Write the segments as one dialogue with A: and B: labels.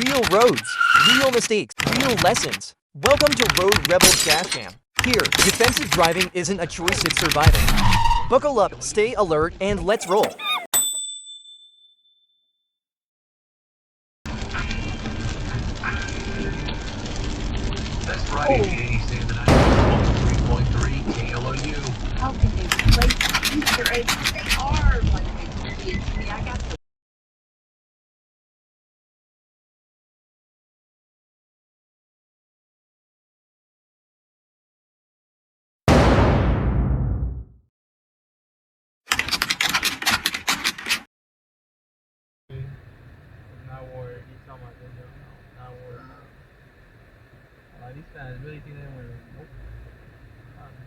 A: Real roads, real mistakes, real lessons. Welcome to Road Rebels Dashcam. Here, defensive driving isn't a choice, it's surviving. Buckle up, stay alert, and let's roll.
B: That's Friday, the 80 the 93.3 KLOU.
C: How can they replace Easter eggs? They are like big idiots. Me, I got the
D: Not worried. He's talking about this. Not worried. These fans really think they're winning. Nope.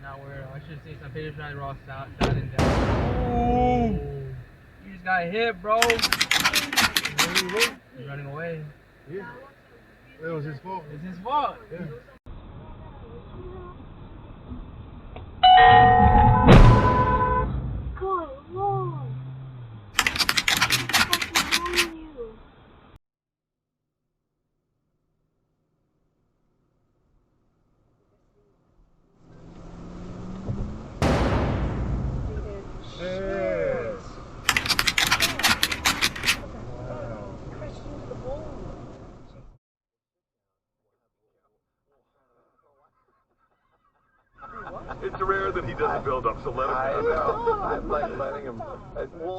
D: Not worried. I should see some pictures trying to roll shot and down. Ooh. You just got hit, bro. He's running away.
E: Yeah. It was his fault.
D: It's his fault.
E: Yeah.
F: Good Lord. What's wrong with you?
E: Yes.
G: It's rare that he doesn't build up, so let him.
E: I know. I'm like letting him. We'll sit down.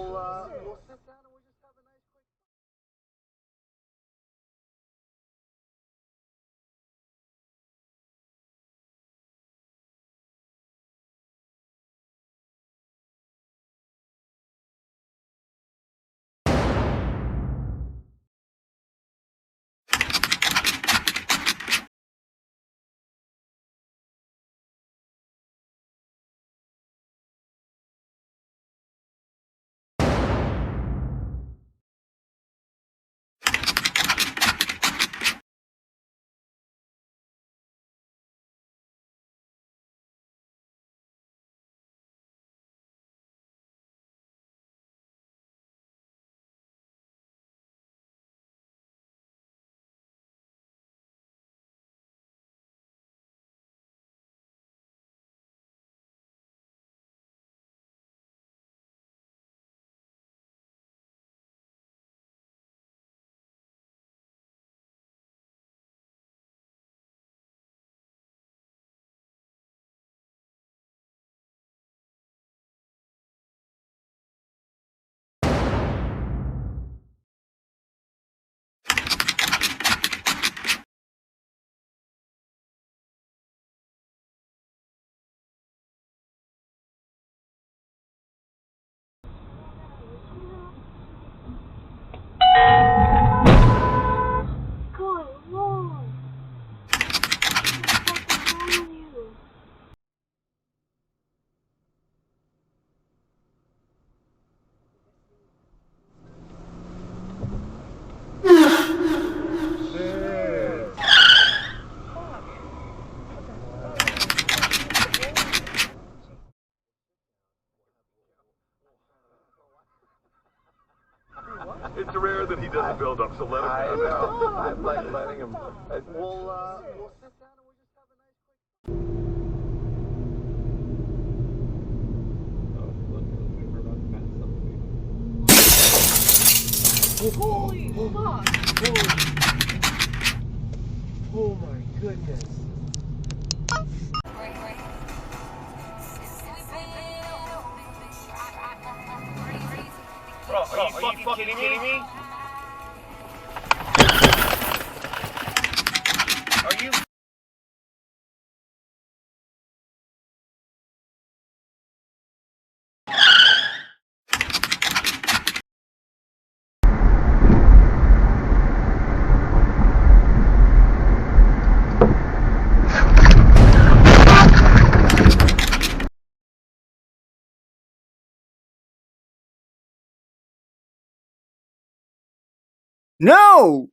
F: Good Lord. What's wrong with you?
G: It's rare that he doesn't build up, so let him.
E: I know. I'm like letting him. We'll sit down and we'll just have a nice
C: holy fuck!
E: Oh my goodness.
G: Bro, are you fucking kidding me? Are you?
A: No!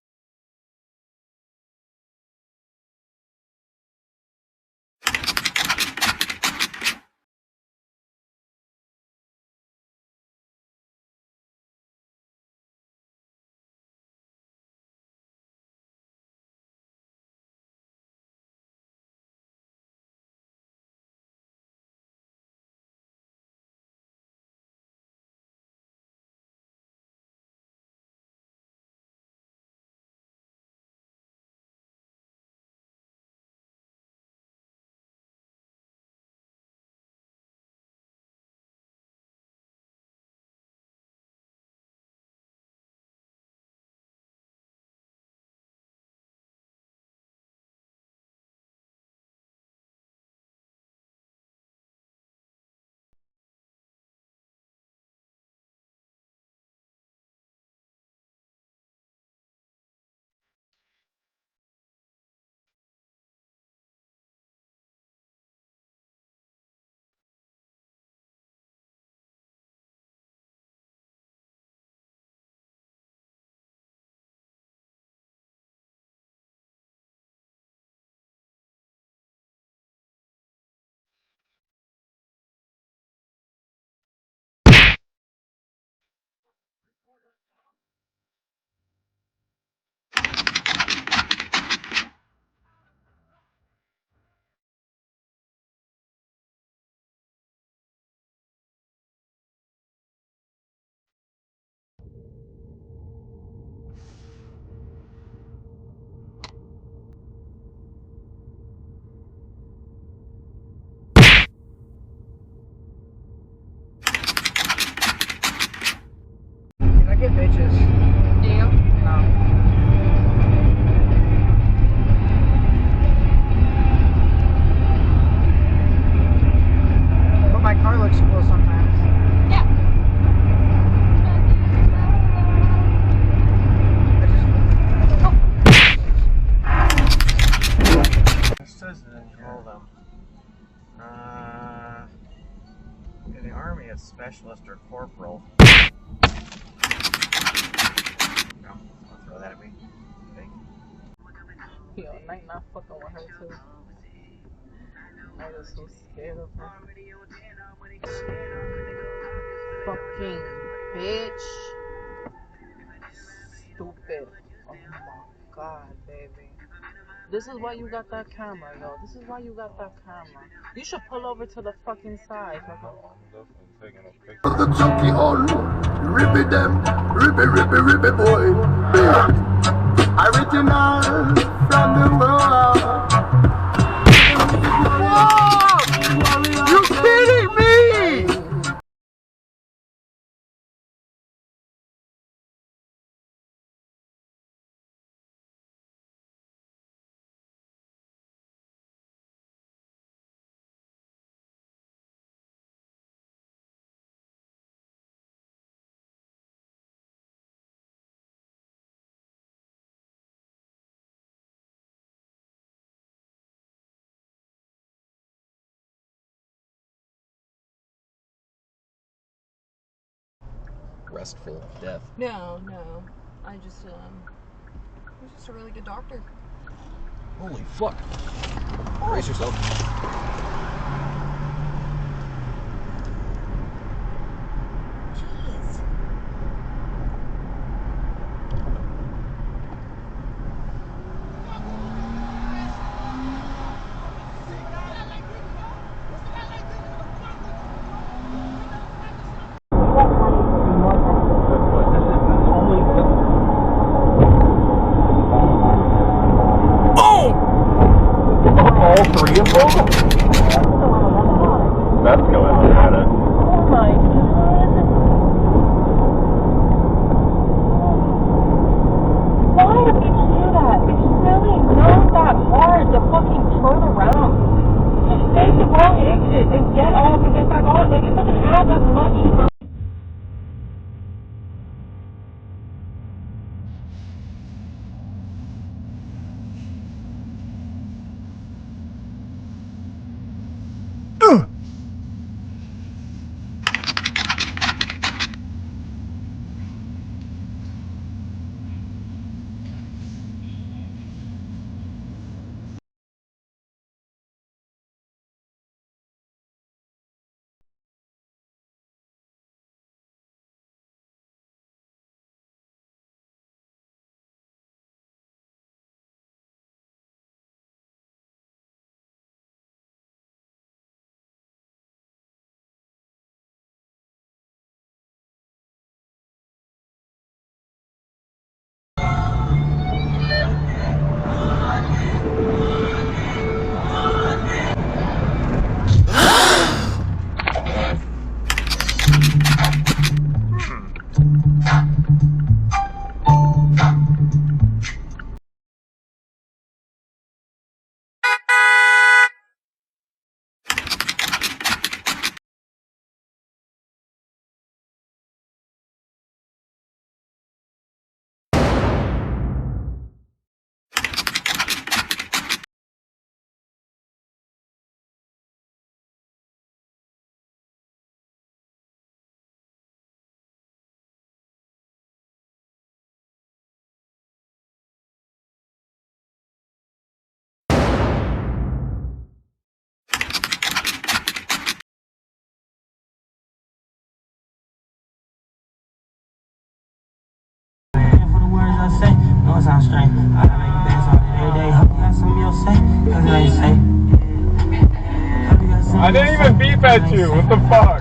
H: In the Army, it's specialist or corporal. No, I'll throw that at me.
D: Yo, Night not fucking with her too. I was so scared of her. Fucking bitch. Stupid. Oh my god, baby. This is why you got that camera, yo. This is why you got that camera. You should pull over to the fucking side.
E: I'm definitely taking a picture. The junkie on, rippy them, rippy boy. Original from the world. Whoa! You kidding me?
A: Restful death.
I: No. I just, he's just a really good doctor.
A: Holy fuck. Brace yourself.
I: Jeez.
E: All three of them? That's going at it.
F: Oh my god. Why do people do that? It's really not that hard to fucking turn around. Just take the wrong exit and get off and get back on. Like, it doesn't have that much.
E: I didn't even beep at you. What the fuck?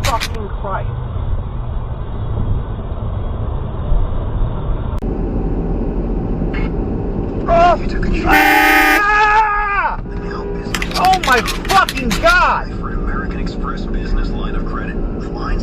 F: Fucking Christ.
H: Oh my fucking god!
J: For an American Express business line of credit, flying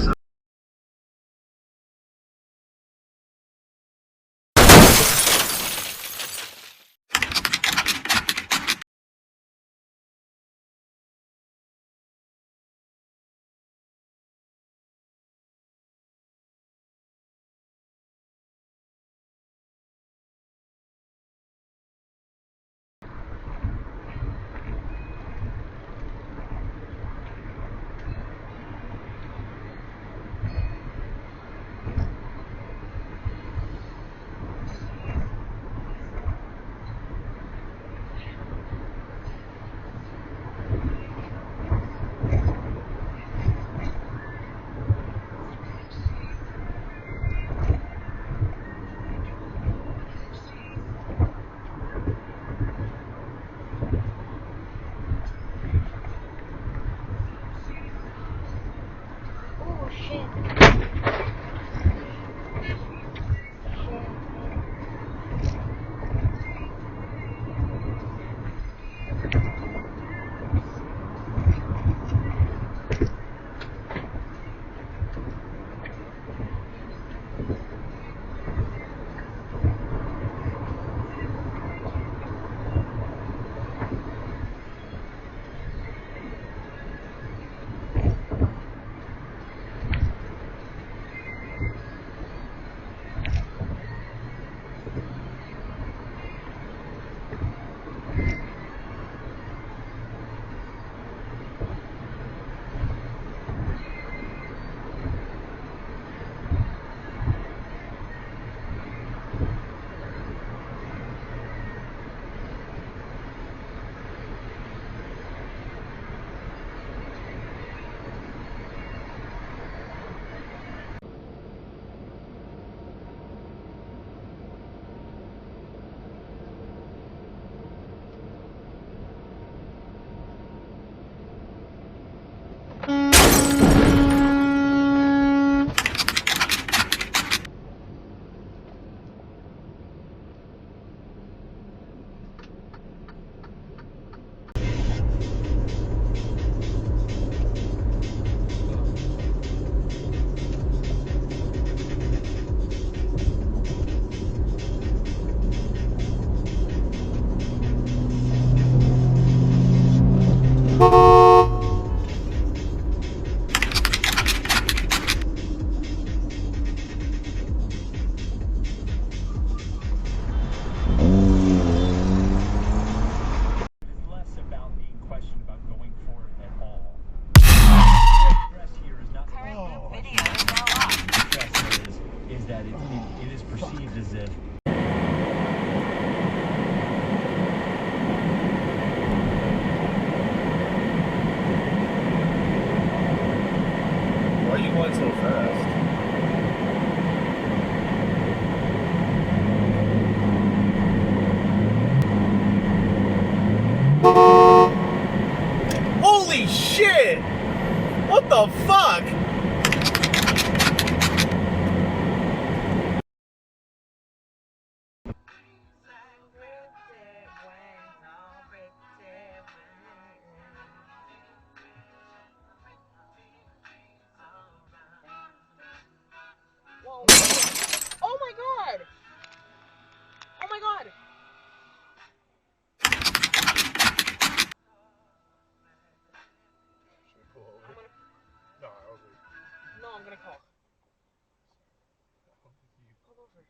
J: Holy shit! What the fuck?
C: Whoa. Oh my god! Oh my god! No, I'm gonna call. Pull over.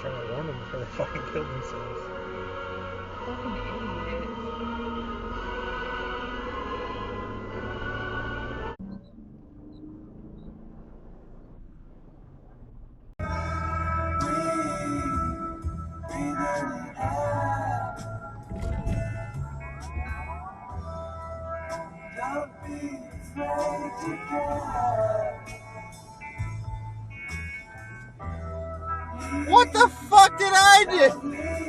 J: Trying to warn them before they fucking kill themselves.
C: Fucking idiot.
J: What the fuck did I do?